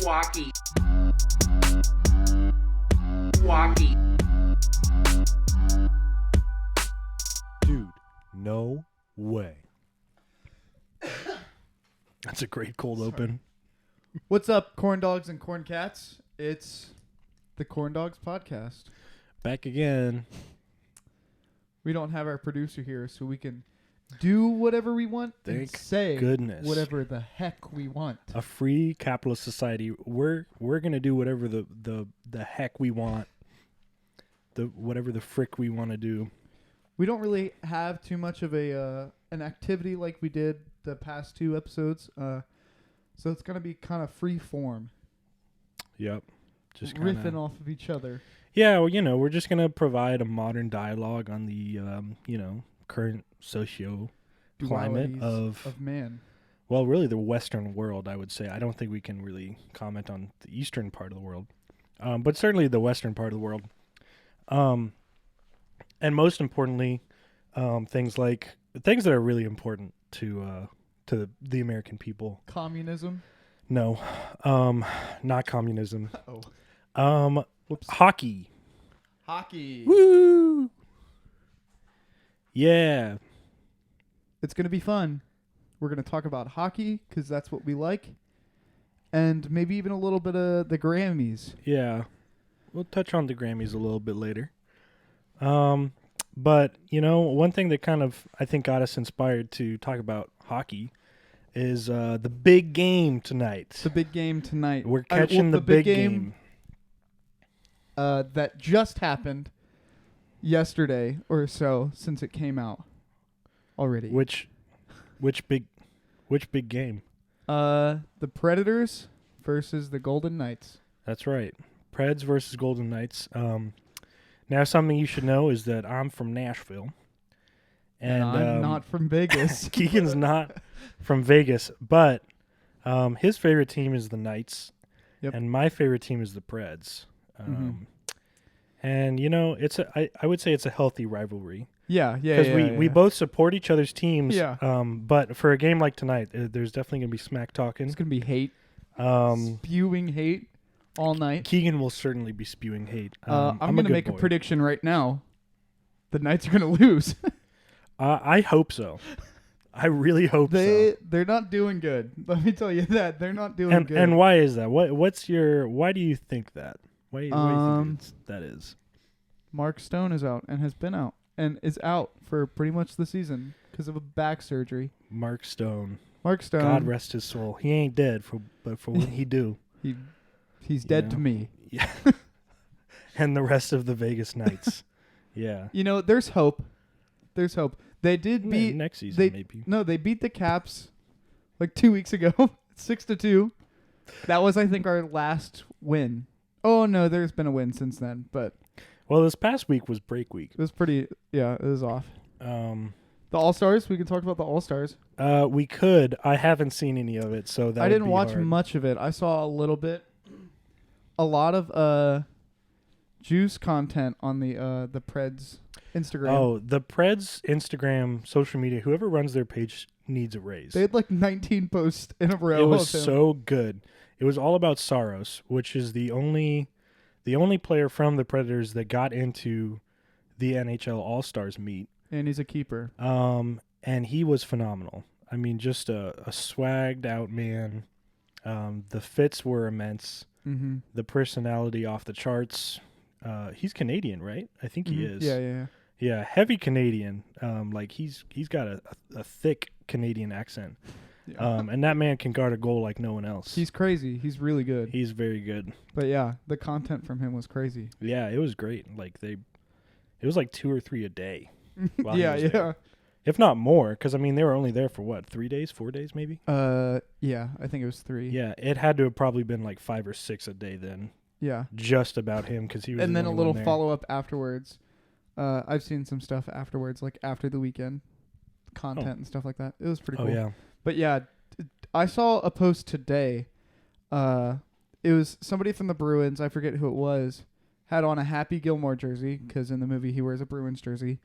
Walkie. Walkie. Dude, no way. That's a great cold open. What's up, corn dogs and corn cats? It's the Corn Dogs Podcast. Back again. We don't have our producer here, so we can do whatever we want and Thank say goodness. whatever the heck we want. A free capitalist society. We're gonna do whatever the heck we want. Whatever the frick we want to do. We don't really have too much of an activity like we did the past two episodes, so it's gonna be kind of free form. Yep. Just riffing off of each other. Yeah, well, we're just gonna provide a modern dialogue on the current socio climate of man. Well, really the Western world, I would say. I don't think we can really comment on the Eastern part of the world, but certainly the Western part of the world. And most importantly, things that are really important to the American people. Communism? No, not communism. Uh-oh. Whoops. Hockey. Hockey. Woo! Yeah. It's going to be fun. We're going to talk about hockey because that's what we like. And maybe even a little bit of the Grammys. Yeah. We'll touch on the Grammys a little bit later. But, one thing that kind of, I think, got us inspired to talk about hockey is the big game tonight. The big game tonight. We're catching the big game. That just happened yesterday or so since it came out already. Which big game? The Predators versus the Golden Knights. That's right. Preds versus Golden Knights. Now, something you should know is that I'm from Nashville. And I'm not from Vegas. Keegan's not from Vegas, but his favorite team is the Knights, and my favorite team is the Preds. And I would say it's a healthy rivalry. Yeah, because we both support each other's teams. Yeah. But for a game like tonight, there's definitely gonna be smack talking. It's gonna be hate. Spewing hate all night. Keegan will certainly be spewing hate. I'm gonna make a prediction right now. The Knights are gonna lose. I hope so. I really hope so. They're not doing good. Let me tell you that they're not doing good. And why is that? Why do you think that? Why do you think that is? Mark Stone is out and has been out and is out for pretty much the season because of a back surgery. Mark Stone. God rest his soul. He ain't dead, but for when he do. He's dead to me. Yeah. And the rest of the Vegas Knights. Yeah. There's hope. There's hope. They did beat next season maybe. No, they beat the Caps like 2 weeks ago, 6-2. That was, I think, our last win. Oh no, there's been a win since then, but this past week was break week. It was pretty. Yeah, it was off. The All-Stars. We can talk about the All-Stars. We could. I haven't seen any of it, so that I didn't watch hard. much of it. I saw a little bit. A lot of juice content on the Preds Instagram. Oh, the Preds Instagram social media. Whoever runs their page needs a raise. They had like 19 posts in a row. It was so good. It was all about Saros, which is the only player from the Predators that got into the NHL All-Stars meet. And he's a keeper. And he was phenomenal. I mean, just a swagged out man. The fits were immense. Mm-hmm. The personality off the charts. He's Canadian, right? I think he is. Yeah, heavy Canadian. He's got a thick Canadian accent. Yeah. And that man can guard a goal like no one else. He's crazy. He's really good. He's very good. But yeah, the content from him was crazy. Yeah, it was great. It was like 2 or 3 a day. Yeah. If not more, because they were only there for what, 3 days, 4 days, maybe. Yeah, I think it was 3. Yeah, it had to have probably been like 5 or 6 a day then. Yeah, just about him because he was. And then a little follow up afterwards. I've seen some stuff afterwards, like after the weekend, content and stuff like that. It was pretty cool. Oh yeah. But yeah, I saw a post today. It was somebody from the Bruins. I forget who it was. Had on a Happy Gilmore jersey because in the movie he wears a Bruins jersey.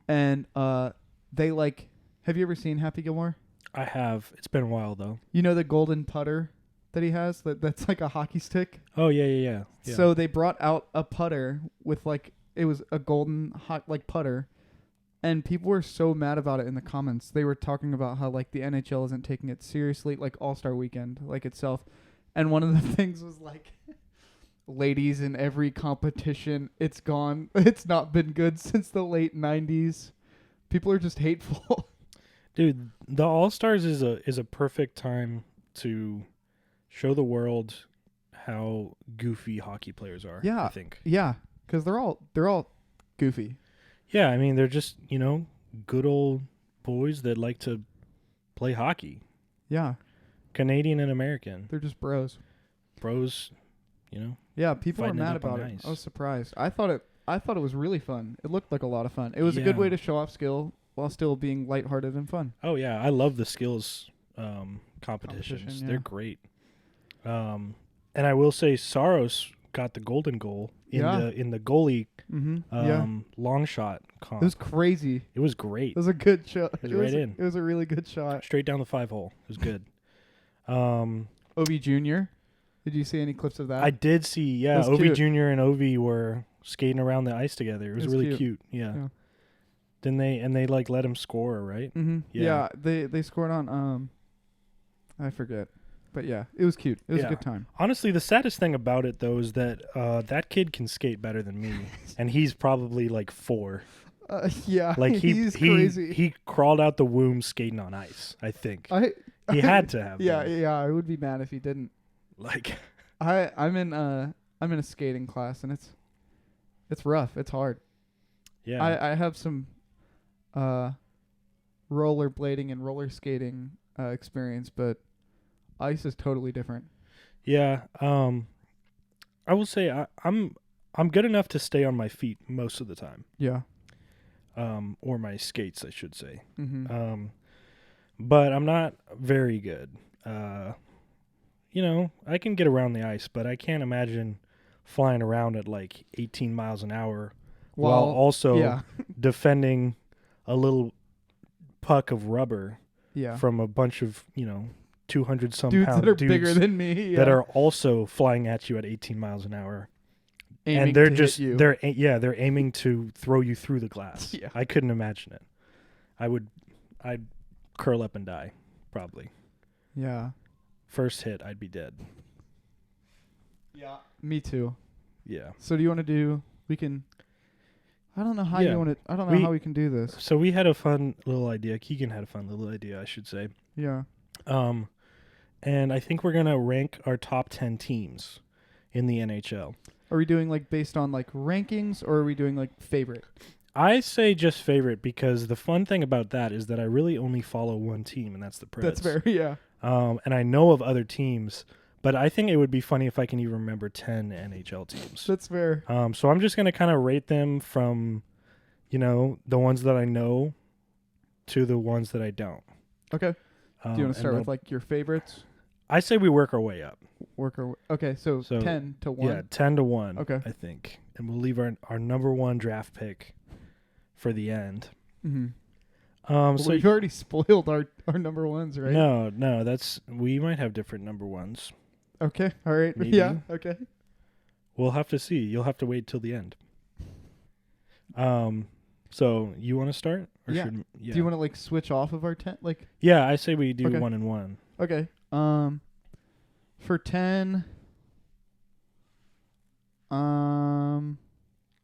And they have you ever seen Happy Gilmore? I have. It's been a while though. You know the golden putter that he has that's like a hockey stick. Oh yeah. So they brought out a putter with like it was a golden hot like putter, and people were so mad about it in the comments. They were talking about how like the NHL isn't taking it seriously, like All-Star Weekend like itself. And one of the things was like, ladies in every competition, it's gone. It's not been good since the late 90s. People are just hateful. Dude, the All-Stars is a perfect time to show the world how goofy hockey players are. Yeah, I think. Yeah, because they're all goofy. Yeah, I mean they're just good old boys that like to play hockey. Yeah, Canadian and American. they're just bros. Bros, Yeah, people are mad about it. I was surprised. I thought it was really fun. It looked like a lot of fun. It was a good way to show off skill while still being lighthearted and fun. Oh yeah, I love the skills competitions. Yeah. They're great. And I will say Saros got the golden goal in the goalie long shot comp. It was crazy. It was great. It was a good shot. It was in. It was a really good shot. Straight down the 5-hole. It was good. Ovi Jr. Did you see any clips of that? I did see. Yeah, Ovi Jr. and Ovi were skating around the ice together. It was really cute. Yeah. Then they like let him score, right? Mm-hmm. Yeah. They scored on I forget. But yeah, it was cute. It was a good time. Honestly, the saddest thing about it though is that that kid can skate better than me, and he's probably like 4. Yeah, like he's crazy. He crawled out the womb skating on ice. I think he had to have. Yeah, I would be mad if he didn't. Like, I'm in a skating class, and it's rough. It's hard. Yeah, I have some rollerblading and roller skating experience, but ice is totally different. Yeah. I will say I'm good enough to stay on my feet most of the time. Yeah. Or my skates, I should say. Mm-hmm. But I'm not very good. I can get around the ice, but I can't imagine flying around at like 18 miles an hour while also defending a little puck of rubber from a bunch of, 200-some dudes pound that are dudes bigger than me that are also flying at you at 18 miles an hour. Aiming and they're to just hit you. they're aiming to throw you through the glass. Yeah. I couldn't imagine it. I'd curl up and die probably. Yeah. First hit, I'd be dead. Yeah. Me too. Yeah. So do you want to do? We can. I don't know how you want to. I don't know how we can do this. So we had a fun little idea. Keegan had a fun little idea, I should say. Yeah. And I think we're gonna rank our top 10 teams in the NHL. Are we doing like based on like rankings, or are we doing like favorite? I say just favorite because the fun thing about that is that I really only follow one team, and that's the Preds. That's very And I know of other teams, but I think it would be funny if I can even remember 10 NHL teams. That's fair. So I'm just gonna kind of rate them from, the ones that I know to the ones that I don't. Okay. Do you want to start with like your favorites? I say we work our way up. Okay, so 10 to 1. Yeah, 10 to 1. Okay. I think. And we'll leave our number 1 draft pick for the end. Mm-hmm. So you've already spoiled our number ones, right? No, we might have different number 1s. Okay. All right. Maybe. Yeah. Okay. We'll have to see. You'll have to wait till the end. So you want to start? Or yeah. Do you want to like switch off of our 10? Like. Yeah, I say we do 1 and 1. Okay. For 10, I'll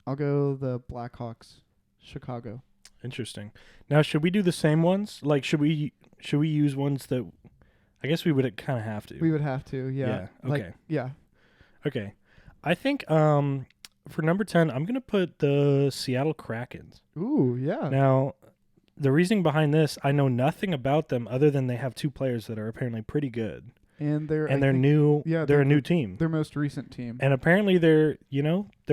go the Blackhawks, Chicago. Interesting. Now, should we do the same ones? Like, should we use ones that? I guess we would kind of have to. We would have to. Yeah. Yeah. Okay. Yeah. Okay. I think for number 10, I'm gonna put the Seattle Krakens. Ooh, yeah. Now, the reasoning behind this, I know nothing about them other than they have 2 players that are apparently pretty good. And they're new. Yeah, they're a new team. Their most recent team. And apparently they're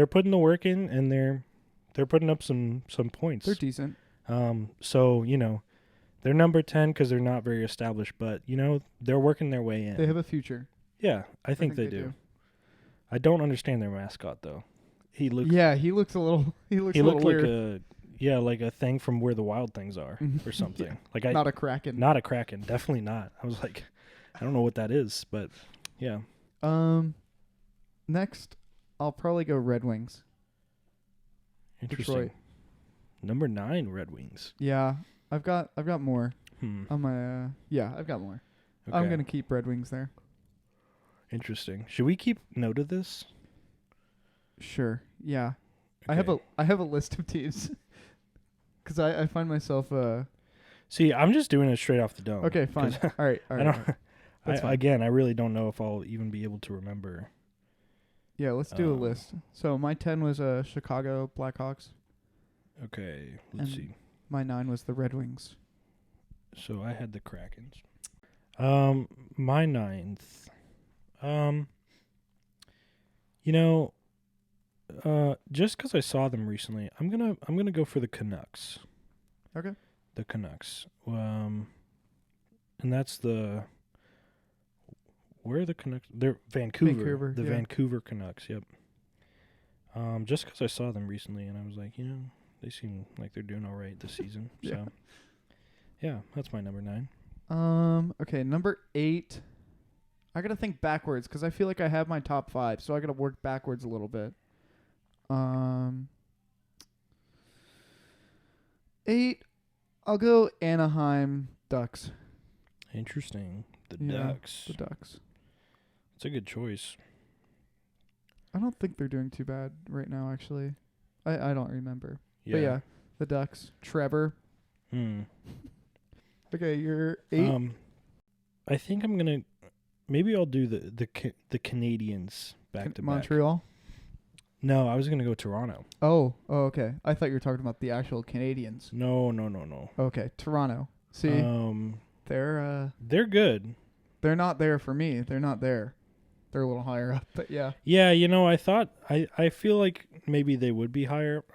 putting the work in, and they're putting up some points. They're decent. So they're number 10 because they're not very established, but they're working their way in. They have a future. Yeah, I think they do. I don't understand their mascot though. He looks a little weird. like a thing from Where the Wild Things Are or something. Not a Kraken. Not a Kraken. Definitely not. I was like, I don't know what that is, but Yeah. Next, I'll probably go Red Wings. Interesting. Detroit. Number 9, Red Wings. Yeah, I've got more. Hmm. I've got more. Okay. I'm gonna keep Red Wings there. Interesting. Should we keep note of this? Sure. Yeah. Okay. I have a list of teams. Because I find myself. See, I'm just doing it straight off the dome. Okay, fine. All right. I don't. That's fine. Again, I really don't know if I'll even be able to remember. Yeah, let's do a list. So my 10 was Chicago Blackhawks. Okay, let's see. My 9 was the Red Wings. So I had the Krakens. My 9th. Just because I saw them recently, I'm gonna go for the Canucks. Okay. The Canucks. And that's the. Where are the Canucks? They're Vancouver. The Vancouver Canucks. Yep. Just because I saw them recently, and I was like, they seem like they're doing all right this season. Yeah. So, yeah, that's my number 9. Okay, number 8. I gotta think backwards because I feel like I have my top 5, so I gotta work backwards a little bit. 8. I'll go Anaheim Ducks. Interesting. The Ducks. The Ducks. It's a good choice. I don't think they're doing too bad right now, actually. I don't remember. Yeah. But yeah, the Ducks. Trevor. Okay, you're 8. I think I'm gonna. Maybe I'll do the Canadians back to back. Montreal. No, I was gonna go Toronto. Oh, okay. I thought you were talking about the actual Canadians. No. Okay, Toronto. See, they're good. They're not there for me. They're not there. They're a little higher up, but yeah. Yeah, I thought I feel like maybe they would be higher.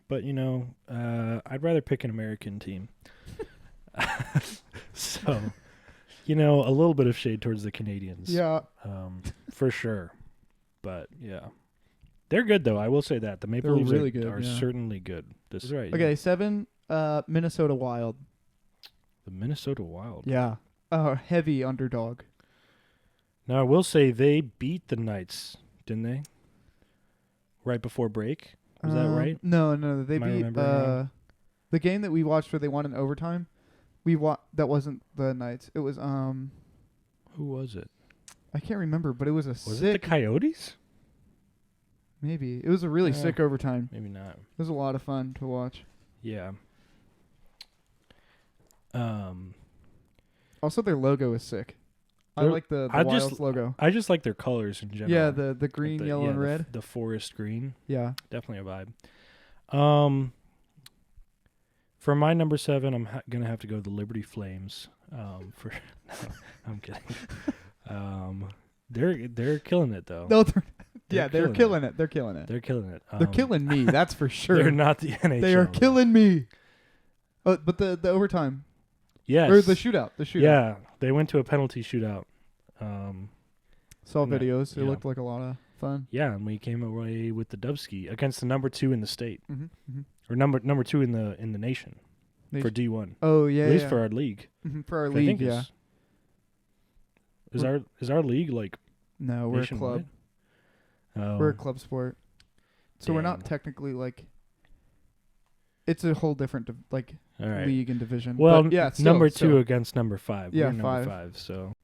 But I'd rather pick an American team. So, a little bit of shade towards the Canadians. Yeah. For sure. But yeah. They're good though. I will say that. The Maple Leafs really are certainly good. This is right. Okay, 7 Minnesota Wild. The Minnesota Wild. Yeah. Heavy underdog. Now I will say they beat the Knights, didn't they? Right before break. Was that right? No. They beat the game that we watched where they won in overtime. That wasn't the Knights. It was Who was it? I can't remember, but it was it the Coyotes? Maybe. It was a really sick overtime. Maybe not. It was a lot of fun to watch. Yeah. Also, their logo is sick. I like the Wilds logo. I just like their colors in general. Yeah, the green, yellow, and red. The forest green. Yeah. Definitely a vibe. For my number 7, I'm gonna have to go the Liberty Flames. No, I'm kidding. They're killing it though. No, they're killing it. They're killing it. They're killing it. They're killing me. That's for sure. They're not the NHL. They are killing me. But the overtime. Yes. Or the shootout. Yeah, they went to a penalty shootout. Saw videos. It looked like a lot of fun. Yeah, and we came away with the Dubsky against the number 2 in the state, or number 2 in the nation. For D1. Oh yeah, at least for our league. For our league, yeah. Is our league like? No, we're a club. Oh. We're a club sport, so we're not technically like. It's a whole different league and division. Well, but yeah, number 2 against number 5. Yeah, we're number 5. So.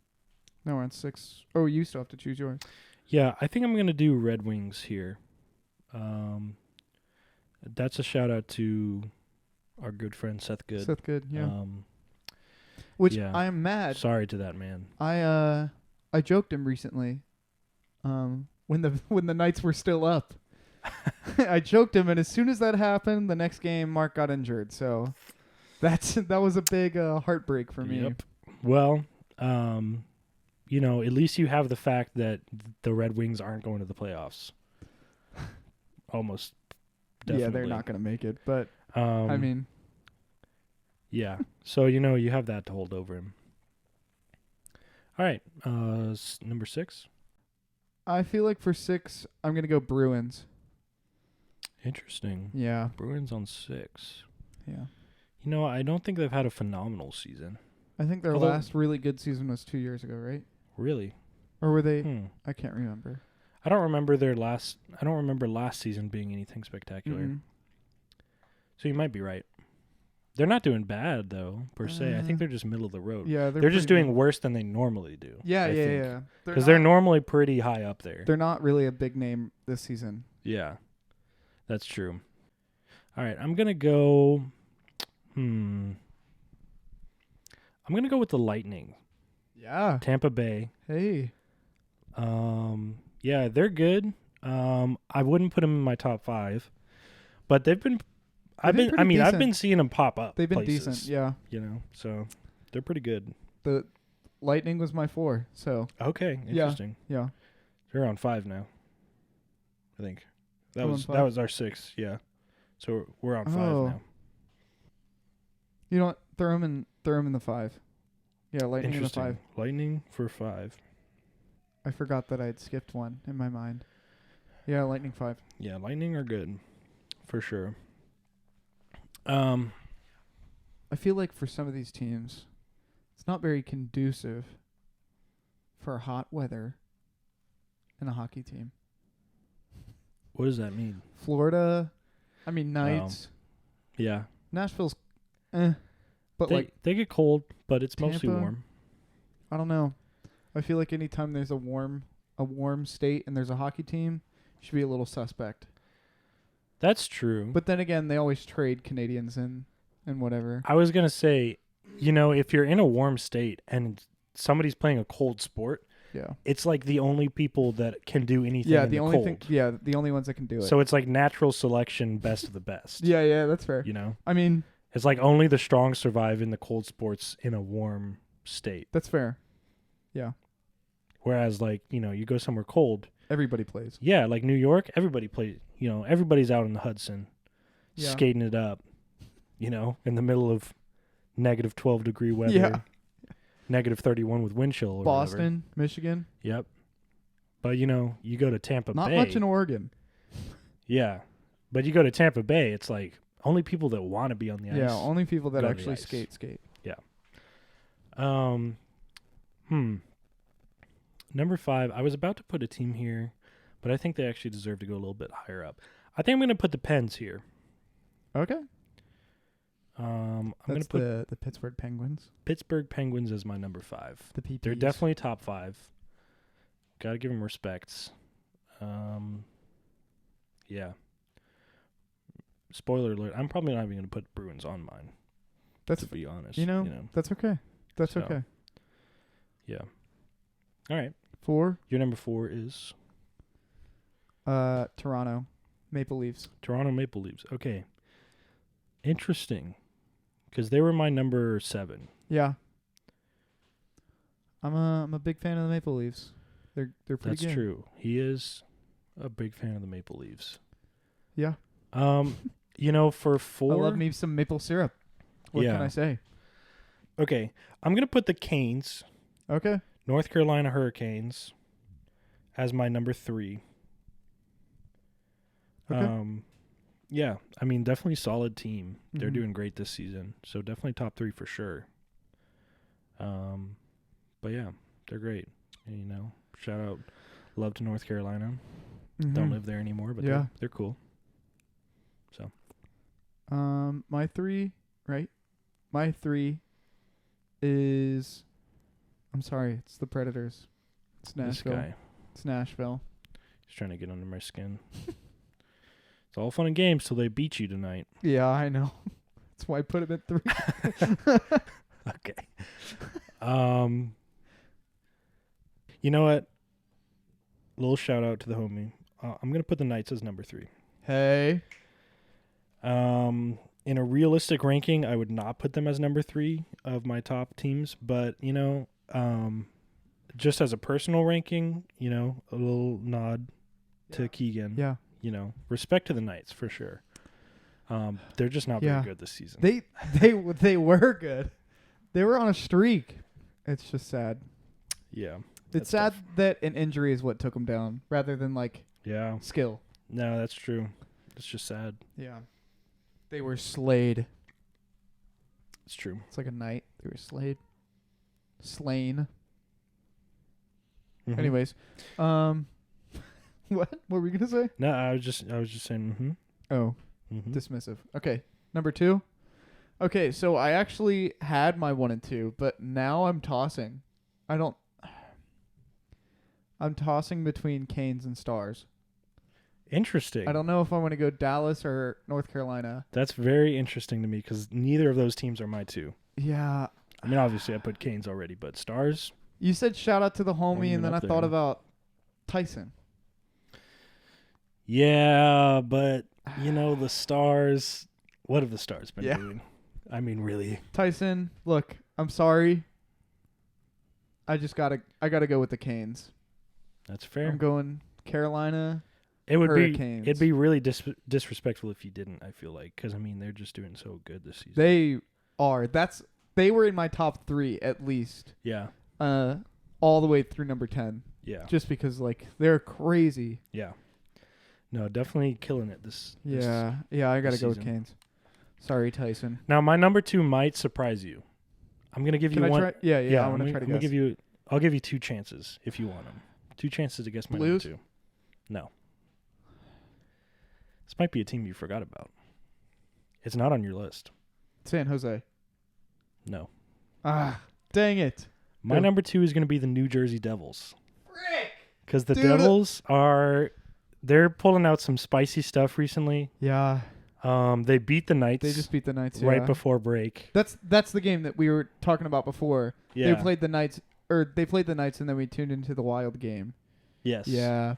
No, we're on 6. Oh, you still have to choose yours. Yeah, I think I'm gonna do Red Wings here. That's a shout out to our good friend Seth Good. Seth Good, yeah. Which I am mad. Sorry to that man. I joked him recently. When the Knights were still up. I joked him, and as soon as that happened, the next game Mark got injured. So that was a big heartbreak for me. Yep. Well, at least you have the fact that the Red Wings aren't going to the playoffs. Almost. Definitely. Yeah, they're not going to make it, but I mean, yeah. So you have that to hold over him. All right, number 6. I feel like for 6, I'm going to go Bruins. Interesting. Yeah. Bruins on 6. Yeah. I don't think they've had a phenomenal season. I think their last really good season was 2 years ago, right? Really? Or were they? I can't remember. I don't remember last season being anything spectacular. Mm-hmm. So you might be right. They're not doing bad though, per se. I think they're just middle of the road. Yeah, they're just doing worse than they normally do. Yeah. Because they're normally pretty high up there. They're not really a big name this season. Yeah, that's true. All right, I'm gonna go. I'm gonna go with the Lightning. Yeah. Tampa Bay. Hey. Yeah, they're good. I wouldn't put them in my top 5, but I've been seeing them pop up. They've been places, decent, yeah. So they're pretty good. The Lightning was my 4, so. Okay, interesting. Yeah. They're on 5 now. I think that was our 6. Yeah, so we're on 5 now. You know what? Throw them in the 5. Yeah, Lightning in the 5. Lightning for 5. I forgot that I had skipped one in my mind. Yeah, Lightning 5. Yeah, Lightning are good, for sure. I feel like for some of these teams, it's not very conducive for hot weather in a hockey team. What does that mean? Florida, Knights. Yeah. Nashville's, but they get cold, but it's Tampa, mostly warm. I don't know. I feel like anytime there's a warm state and there's a hockey team, you should be a little suspect. That's true. But then again, they always trade Canadians and whatever. I was going to say, if you're in a warm state and somebody's playing a cold sport, it's like the only people that can do anything in the cold. The only ones that can do it. So it's like natural selection, best of the best. Yeah, that's fair. It's like only the strong survive in the cold sports in a warm state. That's fair. Yeah. Whereas you go somewhere cold, everybody plays. Yeah, like New York, everybody plays. Everybody's out in the Hudson, skating it up. In the middle of negative 12-degree weather. Yeah. Negative 31 with wind chill. Or Boston, whatever. Michigan. Yep. But you go to Tampa Bay. Not much in Oregon. Yeah, but you go to Tampa Bay, it's like only people that want to be on the ice. Yeah, only people that actually skate. Yeah. Number 5, I was about to put a team here, but I think they actually deserve to go a little bit higher up. I think I'm going to put the Pens here. Okay. I'm going to put the Pittsburgh Penguins. Pittsburgh Penguins as my number 5. The PPs. They're definitely top 5. Got to give them respects. Yeah. Spoiler alert, I'm probably not even going to put Bruins on mine. To be honest. That's okay. That's okay. Yeah. All right. 4. Your number 4 is? Toronto Maple Leafs. Toronto Maple Leafs. Okay. Interesting. Because they were my number 7. Yeah. I'm a big fan of the Maple Leafs. They're pretty good. That's true. He is a big fan of the Maple Leafs. Yeah. For 4. I love me some maple syrup. What can I say? Okay. I'm going to put the Canes. Okay. North Carolina Hurricanes as my number 3. Okay. Yeah, definitely solid team. Mm-hmm. They're doing great this season, so definitely top 3 for sure. But yeah, they're great. And, shout out, love to North Carolina. Mm-hmm. Don't live there anymore, but they're cool. So, my 3, right? My 3 is, I'm sorry, it's the Predators. It's Nashville. This guy. It's Nashville. He's trying to get under my skin. It's all fun and games till they beat you tonight. Yeah, I know. That's why I put him at 3. Okay. You know what? Little shout out to the homie. I'm gonna put the Knights as number 3. Hey. In a realistic ranking, I would not put them as number 3 of my top teams, but just as a personal ranking, a little nod to Keegan. Yeah. Respect to the Knights for sure. They're just not very good this season. They were good. They were on a streak. It's just sad. Yeah. It's sad that an injury is what took them down rather than skill. No, that's true. It's just sad. Yeah. They were slayed. It's true. It's like a knight. They were slayed. Slain. Anyways, what were we gonna say? No, I was just saying. Oh, dismissive. Okay, number 2. Okay, so I actually had my 1 and 2, but now I'm tossing. I'm tossing between Canes and Stars. Interesting. I don't know if I want to go Dallas or North Carolina. That's very interesting to me because neither of those teams are my 2. Yeah. I mean, obviously I put Canes already, but Stars. You said shout out to the homie, and then I thought about Tyson. Yeah, but the Stars. What have the Stars been doing? I mean, really. Tyson, look, I'm sorry. I gotta go with the Canes. That's fair. I'm going Carolina. It'd be really disrespectful if you didn't. I feel like because they're just doing so good this season. They are. They were in my top 3 at least. Yeah. All the way through number 10. Yeah. Just because they're crazy. Yeah. No, definitely killing it this. Yeah. I gotta go with Canes. Sorry, Tyson. Now my number 2 might surprise you. I'm gonna give you one. Try? Yeah. I want to try to guess. I'll give you 2 chances if you want them. 2 chances to guess my Blues? number 2. No. This might be a team you forgot about. It's not on your list. San Jose. No. Ah, dang it. My number 2 is going to be the New Jersey Devils. Frick! Because the Devils they're pulling out some spicy stuff recently. Yeah. They beat the Knights. They just beat the Knights right before break. That's the game that we were talking about before. Yeah. They played the Knights, and then we tuned into the Wild game. Yes. Yeah.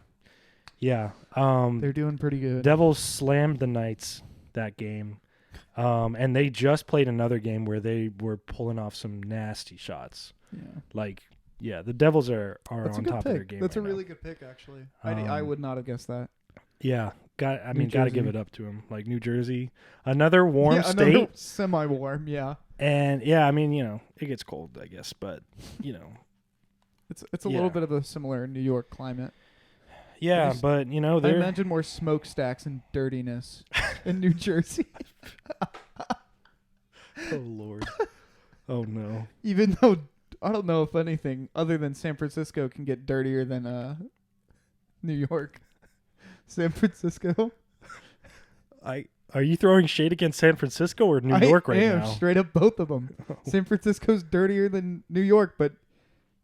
Yeah. They're doing pretty good. Devils slammed the Knights that game. And they just played another game where they were pulling off some nasty shots. Yeah. The Devils are on top of their game. That's right a really now. good pick, actually. I would not have guessed that. Yeah. Got to give it up to them. Like New Jersey, another warm state. Another semi-warm, yeah. And yeah, it gets cold, I guess, but it's a little bit of a similar New York climate. Yeah, but I imagine more smokestacks and dirtiness in New Jersey. Oh Lord. Oh no. Even though I don't know if anything other than San Francisco can get dirtier than New York. San Francisco. Are you throwing shade against San Francisco or New York right now? I am straight up both of them. San Francisco's dirtier than New York, but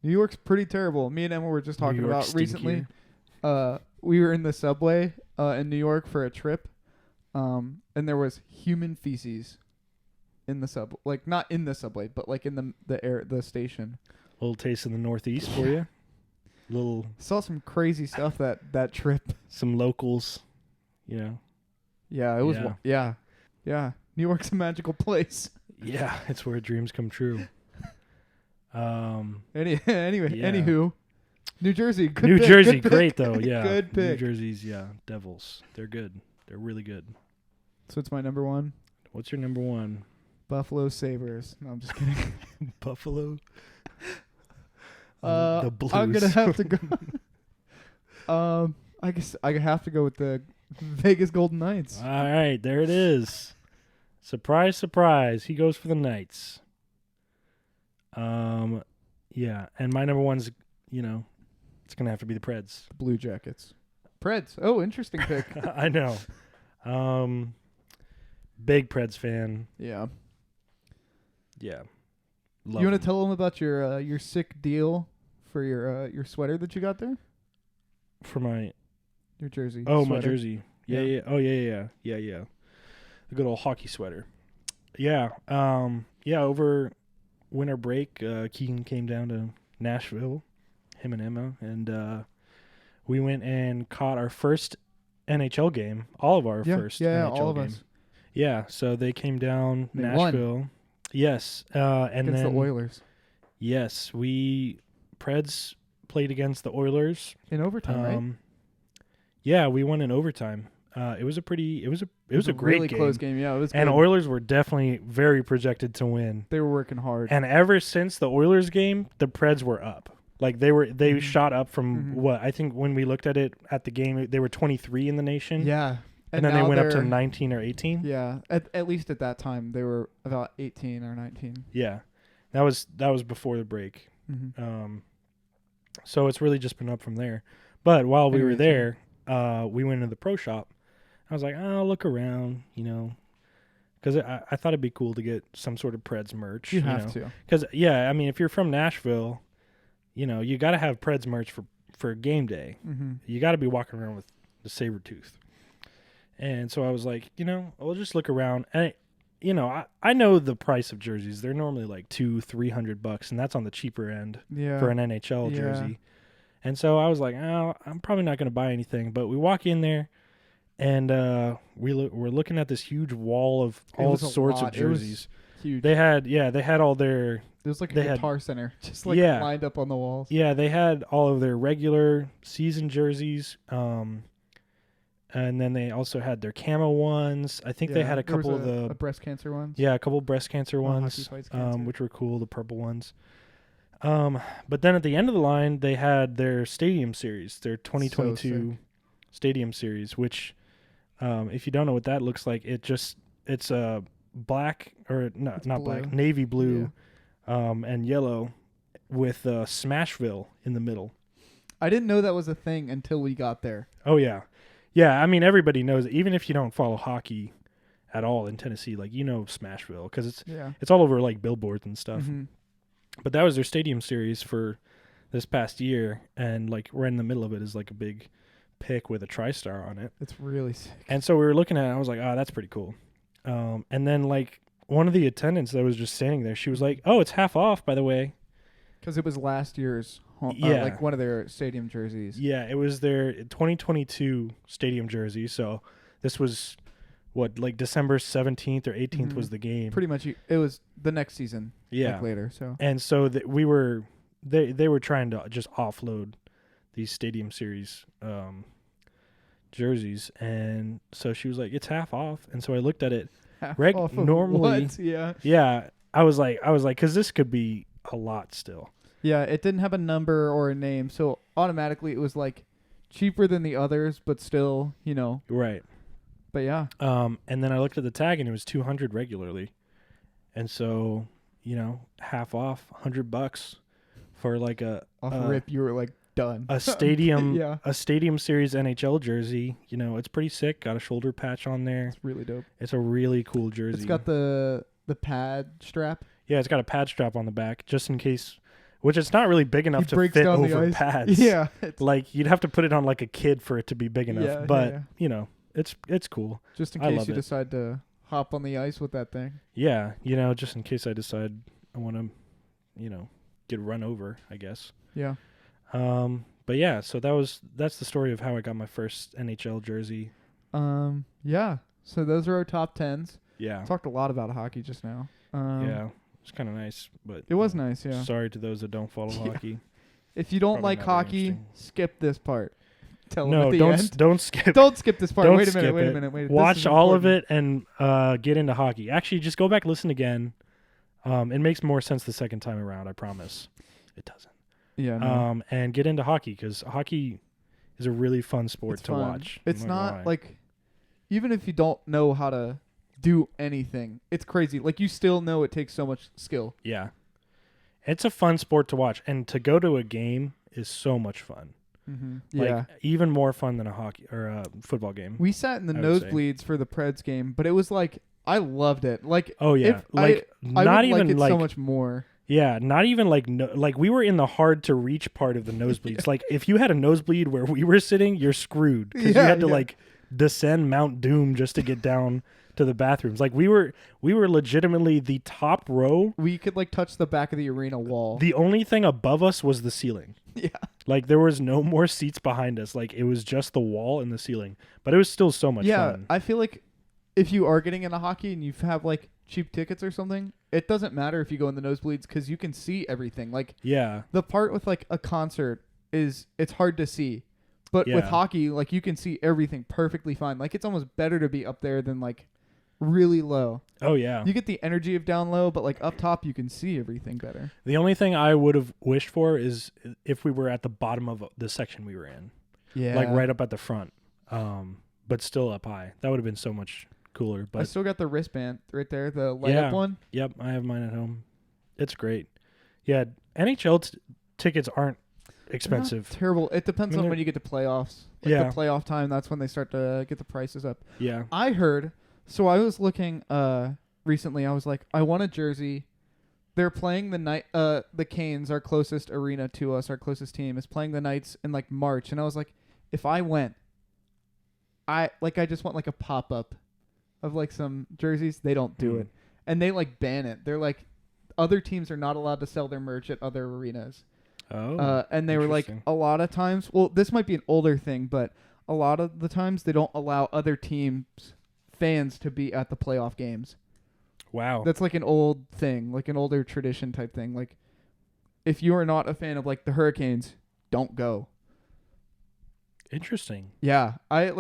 New York's pretty terrible. Me and Emma were just talking about recently. We were in the subway in New York for a trip, and there was human feces in the subway. Like not in the subway, but like in the station. A little taste of the Northeast for you. Saw some crazy stuff that trip. Some locals, Yeah, it was. Yeah. New York's a magical place. Yeah, it's where dreams come true. Anywho, New Jersey. New Jersey, great though. Yeah, good pick. New Jersey's Devils. They're good. They're really good. So it's my number 1. What's your number 1? Buffalo Sabres. No, I'm just kidding. Buffalo. The Blues. I'm gonna have to go. I guess I have to go with the Vegas Golden Knights. All right, there it is. Surprise, surprise. He goes for the Knights. Yeah, and my number 1's, it's gonna have to be the Preds. Blue Jackets. Preds. Oh, interesting pick. I know. Big Preds fan. Yeah. Yeah. You want to tell them about your sick deal for your sweater that you got there? For your jersey. Oh, sweater. My jersey. Yeah. Oh, yeah. A good old hockey sweater. Yeah. Over winter break, Keegan came down to Nashville, him and Emma, and we went and caught our first NHL game. All of our first NHL all of game. us. Yeah, so they came down they Nashville. Won. Yes, and against then the Oilers. Yes, Preds played against the Oilers in overtime, right? Yeah, we won in overtime. It was a great really game. Close game. Yeah, it was. And good. Oilers were definitely very projected to win. They were working hard. And ever since the Oilers game, the Preds were up. Like they shot up from what I think when we looked at it at the game, they were 23 in the nation. Yeah. And then they went up to 19 or 18. Yeah, at least at that time they were about 18 or 19. Yeah, that was before the break. So it's really just been up from there. But while we were there, we went into the pro shop. I was like, I'll look around, because I thought it'd be cool to get some sort of Preds merch. You have to. Because, I mean, if you're from Nashville, you got to have Preds merch for game day. Mm-hmm. You got to be walking around with the Sabretooth. And so I was like, I'll just look around. And, I know the price of jerseys. They're normally like $200-$300, and that's on the cheaper end for an NHL jersey. And so I was like, I'm probably not going to buy anything. But we walk in there. And we're looking at this huge wall of all sorts of jerseys. Huge. They had all their. It was like a guitar center, just lined up on the walls. Yeah, they had all of their regular season jerseys, and then they also had their camo ones. I think they had a couple of the breast cancer ones. Yeah, a couple breast cancer ones, which were cool. The purple ones. But then at the end of the line, they had their Stadium Series, their 2022 Stadium Series, which. If you don't know what that looks like, it's a black or not blue. Black, navy blue, and yellow with Smashville in the middle. I didn't know that was a thing until we got there. Oh yeah. I mean everybody knows it. Even if you don't follow hockey at all in Tennessee, like Smashville because it's all over like billboards and stuff. Mm-hmm. But that was their Stadium Series for this past year, and like right in the middle of it is like a big pick with a TriStar on it. It's really sick. And so we were looking at it, and I was like, that's pretty cool. And then like one of the attendants that was just standing there, she was like, it's half off, by the way. Because it was last year's like one of their stadium jerseys. Yeah, it was their 2022 stadium jersey. So this was like December 17th or 18th was the game. Pretty much it was the next season. Yeah. Like later. So. And so they were trying to just offload these Stadium Series jerseys, and so she was like, "It's half off." And so I looked at it. Off normally, what? Yeah. I was like, because this could be a lot still. Yeah, it didn't have a number or a name, so automatically it was like cheaper than the others, but still, Right. But yeah. And then I looked at the tag, and it was $200 regularly, and so half off, $100 for like a rip. You were like. Done. A stadium a Stadium Series NHL jersey, it's pretty sick. Got a shoulder patch on there. It's really dope. It's a really cool jersey. It's got the pad strap. Yeah, it's got a pad strap on the back just in case, which it's not really big enough to fit over pads. Yeah. Like you'd have to put it on like a kid for it to be big enough, but it's cool. Just in case you decide to hop on the ice with that thing. Yeah, just in case I decide I want to, get run over, I guess. Yeah. But yeah, so that's the story of how I got my first NHL jersey. Yeah. So those are our top 10s. Yeah. Talked a lot about hockey just now. Yeah. It's kind of nice, but it was nice. Yeah. Sorry to those that don't follow hockey. If you don't like hockey, skip this part. Don't skip. Don't skip this part. Wait a minute. Watch all of it and get into hockey. Actually, just go back, listen again. It makes more sense the second time around. I promise. It doesn't. Yeah. No. And get into hockey because hockey is a really fun sport to watch. It's not like, even if you don't know how to do anything, it's crazy. Like you still know it takes so much skill. Yeah. It's a fun sport to watch, and to go to a game is so much fun. Mm-hmm. Like, even more fun than a hockey or a football game. We sat in the nosebleeds for the Preds game, but it was like I loved it. Like, oh yeah, like I not would even like it so much more. Yeah, not even like like we were in the hard to reach part of the nosebleeds. Like if you had a nosebleed where we were sitting, you're screwed because you had to like descend Mount Doom just to get down to the bathrooms. Like we were legitimately the top row. We could like touch the back of the arena wall. The only thing above us was the ceiling. Yeah. Like there was no more seats behind us. Like it was just the wall and the ceiling. But it was still so much fun. I feel like if you are getting into hockey and you have like cheap tickets or something, it doesn't matter if you go in the nosebleeds because you can see everything. Like the part with like a concert it's hard to see. But with hockey, like you can see everything perfectly fine. Like it's almost better to be up there than like really low. Oh yeah. You get the energy of down low, but like up top you can see everything better. The only thing I would have wished for is if we were at the bottom of the section we were in. Yeah. Like right up at the front. But still up high. That would have been so much cooler. But I still got the wristband right there, the light up one. Yep, I have mine at home. It's great. Yeah, NHL tickets aren't expensive. Terrible. It depends on when you get to playoffs. Like the playoff time, that's when they start to get the prices up. Yeah. I heard. So I was looking recently. I was like, I want a jersey. They're playing the Canes, our closest arena to us, our closest team, is playing the Knights in like March, and I was like, if I went, I just want like a pop up of like some jerseys. They don't do it, and they like ban it. They're like, other teams are not allowed to sell their merch at other arenas. Oh, and they were like, a lot of times. Well, this might be an older thing, but a lot of the times they don't allow other teams' fans to be at the playoff games. Wow. That's like an old thing, like an older tradition type thing. Like, if you are not a fan of like the Hurricanes, don't go. Interesting. Yeah. I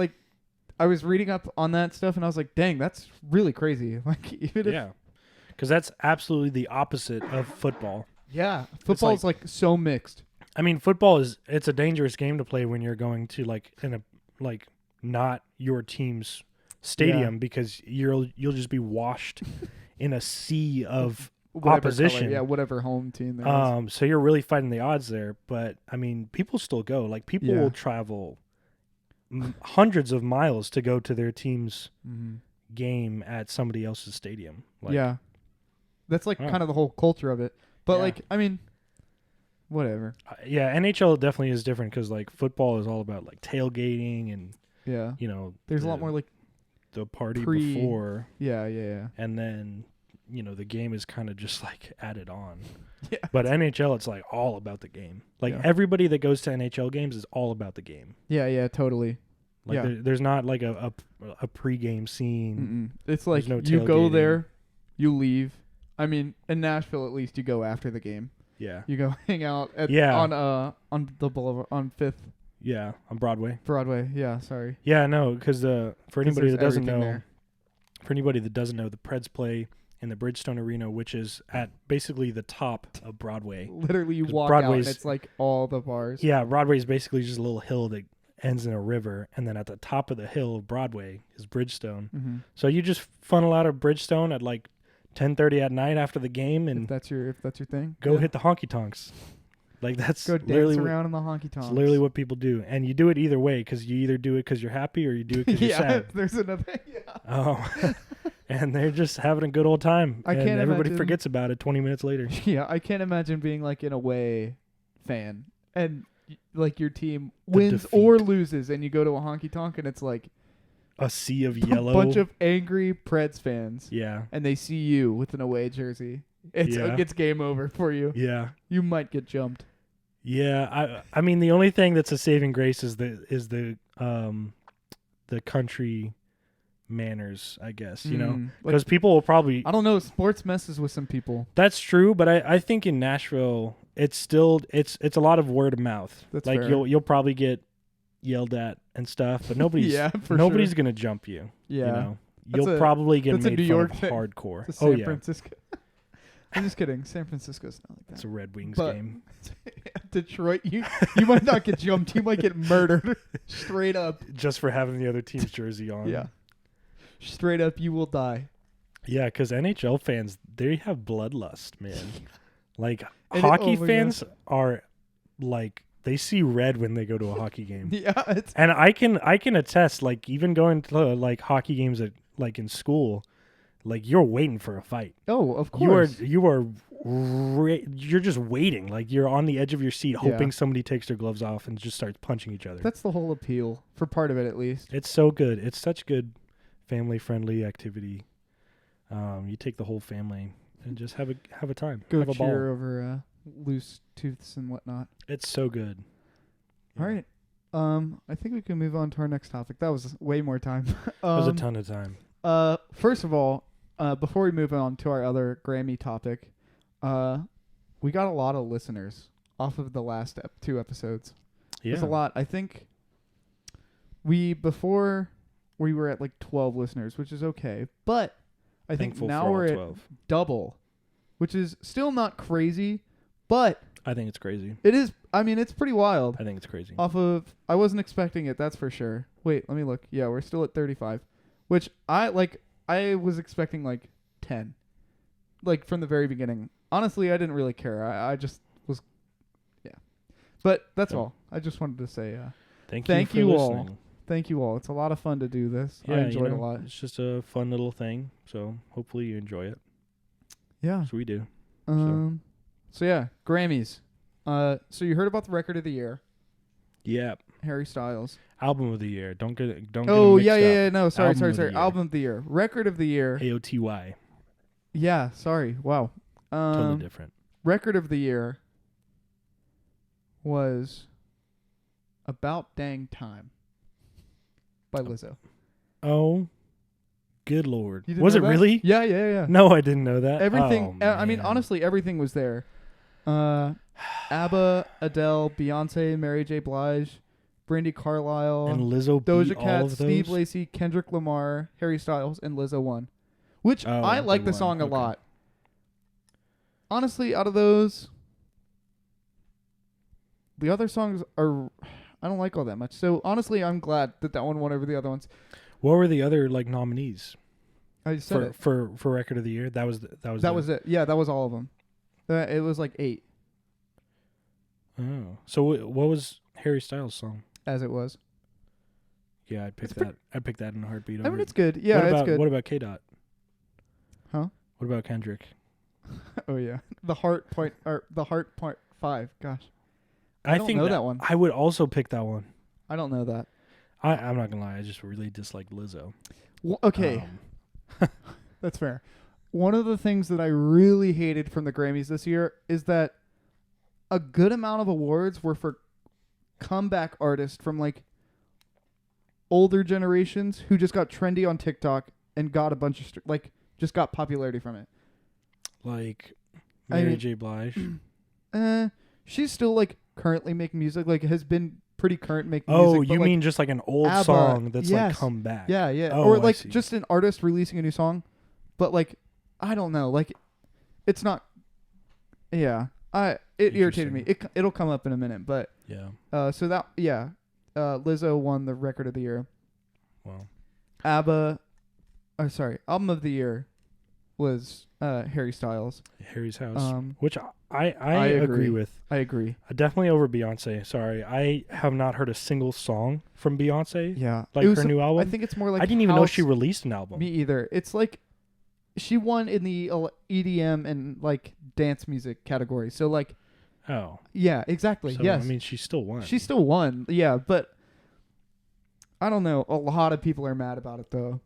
was reading up on that stuff and I was like, dang, that's really crazy. Like, even if, because that's absolutely the opposite of football. Yeah. Football is like so mixed. I mean, football it's a dangerous game to play when you're going to like in a like not your team's stadium because you'll just be washed in a sea of opposition. Color, whatever home team there is. So you're really fighting the odds there. But I mean, people still go. Like people will travel hundreds of miles to go to their team's game at somebody else's stadium. Like, that's like kind of the whole culture of it. But like, I mean, whatever. NHL definitely is different because like football is all about like tailgating and you know, there's a lot more like the party before. Yeah. And then, you know, the game is kind of just like added on. Yeah. But NHL, it's like all about the game. Like everybody that goes to NHL games is all about the game. Yeah, totally. Like there's not like a pregame scene. It's like you go there, you leave. I mean, in Nashville at least you go after the game. Yeah. You go hang out on the boulevard on 5th. Yeah, on Broadway. Yeah, sorry. Yeah, no, because for anybody that doesn't know, the Preds play in the Bridgestone Arena, which is at basically the top of Broadway. Literally, you walk out and it's like all the bars. Yeah, Broadway is basically just a little hill that ends in a river, and then at the top of the hill of Broadway is Bridgestone. Mm-hmm. So you just funnel out of Bridgestone at like 10:30 at night after the game, and if that's your thing, go hit the honky tonks. Like that's go dance around in the honky tonks. It's literally what people do, and you do it either way because you either do it because you're happy or you do it because you're sad. There's another. And they're just having a good old time. Everybody forgets about it 20 minutes later. Yeah, I can't imagine being like an away fan and like your team wins or loses, and you go to a honky tonk and it's like a sea of yellow, a bunch of angry Preds fans. Yeah, and they see you with an away jersey. It's game over for you. Yeah, you might get jumped. Yeah, I mean the only thing that's a saving grace is the country manners, I guess, you know, because people will probably, I don't know, sports messes with some people. That's true, but I think in Nashville it's still it's a lot of word of mouth. That's like fair. You'll probably get yelled at and stuff, but nobody's gonna jump you. Yeah, you know? You'll probably get made fun of hardcore. It's San Francisco. I'm just kidding. San Francisco's not like that. It's a Red Wings game. Detroit, you might not get jumped. You might get murdered straight up. Just for having the other team's jersey on. Yeah. Straight up, you will die. Yeah, because NHL fans, they have bloodlust, man. Like, hockey fans are, like, they see red when they go to a hockey game. Yeah. And I can attest, like, even going to, like, hockey games at, like, in school, like, you're waiting for a fight. Oh, of course. You're just waiting. Like, you're on the edge of your seat hoping somebody takes their gloves off and just starts punching each other. That's the whole appeal, for part of it at least. It's so good. It's such good family-friendly activity. You take the whole family and just have a time. Go have a ball. cheer over loose tooths and whatnot. It's so good. All right. I think we can move on to our next topic. That was way more time. That was a ton of time. First of all, before we move on to our other Grammy topic, we got a lot of listeners off of the last 2 episodes. Yeah. There's a lot. I think before we were at like 12 listeners, which is okay. But I think now we're at double, which is still not crazy, but I think it's crazy. It is. I mean, it's pretty wild. I think it's crazy. I wasn't expecting it, that's for sure. Wait, let me look. Yeah, we're still at 35, which I was expecting like 10, like from the very beginning. Honestly, I didn't really care. I just was, yeah. But that's all. I just wanted to say thank you for all. listening. Thank you all. It's a lot of fun to do this. Yeah, I enjoyed it a lot. It's just a fun little thing. So hopefully you enjoy it. Yeah. So we do. So yeah, Grammys. So you heard about the record of the year. Yeah. Harry Styles. Album of the year. Don't get it mixed yeah. No, sorry. Album of the year. Record of the year. AOTY. Yeah, sorry. Wow. Totally different. Record of the year was About Dang Time by Lizzo. Oh, good Lord. Was it really? Yeah. No, I didn't know that. Everything. Oh, I mean, honestly, everything was there. ABBA, Adele, Beyonce, Mary J. Blige, Brandi Carlile, and Lizzo Doja beat all Cat, of those? Steve Lacy, Kendrick Lamar, Harry Styles, and Lizzo won. Which I like the song a lot. Honestly, out of those, the other songs I don't like all that much. So honestly, I'm glad that one won over the other ones. What were the other nominees? I said for record of the year. That was it. Yeah, that was all of them. It was like 8. Oh, so what was Harry Styles' song? As It Was. Yeah, I'd pick that. I'd pick that in a heartbeat. I mean, it's good. Yeah, it's good. What about K. Dot? Huh? What about Kendrick? Oh yeah, the Heart 5. Gosh, I don't think know that one. I would also pick that one. I don't know that. I'm not gonna lie. I just really dislike Lizzo. Well, okay, that's fair. One of the things that I really hated from the Grammys this year is that a good amount of awards were for comeback artists from like older generations who just got trendy on TikTok and got a bunch of just got popularity from it. Like Mary J. Blige. She's still like currently making music. Like has been pretty current making music. Oh, you mean just like an old ABBA, song that's like come back? Yeah, yeah. Oh, or like just an artist releasing a new song, but like I don't know. Like it's not. Yeah, it irritated me. It'll come up in a minute, but yeah. So that Lizzo won the record of the year. Wow. ABBA. Album of the year was Harry Styles. Harry's House, which I agree with. I agree. Definitely over Beyonce. Sorry, I have not heard a single song from Beyonce. Yeah, like her new album. I think it's more like I didn't even know she released an album. Me either. It's like she won in the EDM and like dance music category. So like, oh yeah, exactly. So, yes, I mean she still won. She still won. Yeah, but I don't know. A lot of people are mad about it though.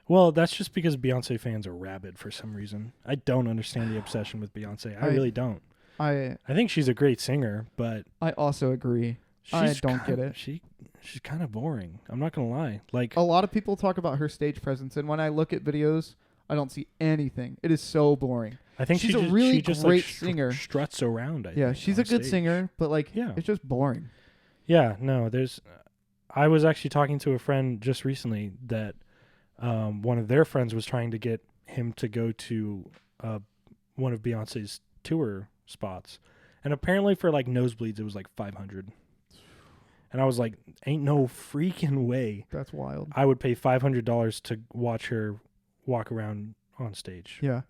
Well, that's just because Beyonce fans are rabid for some reason. I don't understand the obsession with Beyonce. I really don't. I think she's a great singer, but I also agree. I don't get it. She's kind of boring. I'm not gonna lie. Like a lot of people talk about her stage presence, and when I look at videos, I don't see anything. It is so boring. I think she's a really great singer. Struts around. I think, she's a good singer, but like, it's just boring. Yeah, no. I was actually talking to a friend just recently that. One of their friends was trying to get him to go to one of Beyonce's tour spots, and apparently for like nosebleeds it was like $500. And I was like, "Ain't no freaking way!" That's wild. I would pay $500 to watch her walk around on stage. Yeah.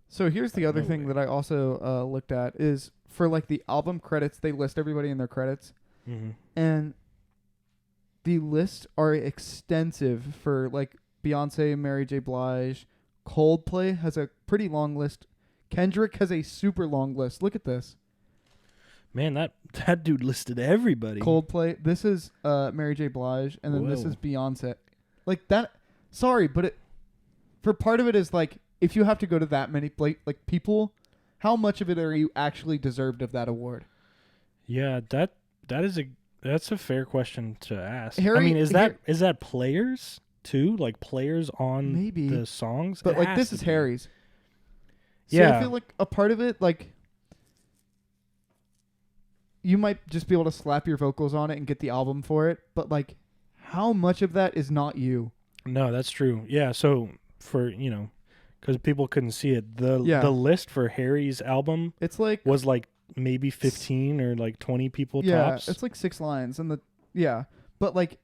So here's the other thing that I also looked at is for like the album credits, they list everybody in their credits, and the lists are extensive for like. Beyonce, Mary J. Blige, Coldplay has a pretty long list. Kendrick has a super long list. Look at this. Man, that dude listed everybody. Coldplay. This is Mary J. Blige, and then this is Beyonce. Like that. Sorry, but for part of it is like if you have to go to that many like people, how much of it are you actually deserved of that award? Yeah, that's a fair question to ask. Harry, I mean, is that players? Too like players on maybe the songs, but like this is Harry's. So yeah, I feel like a part of it, like you might just be able to slap your vocals on it and get the album for it, but like how much of that is not you? No, that's true. Yeah, so for because people couldn't see it, the list for Harry's album, it's like was like maybe 15 or like 20 people tops. Yeah, it's like 6 lines, and but like.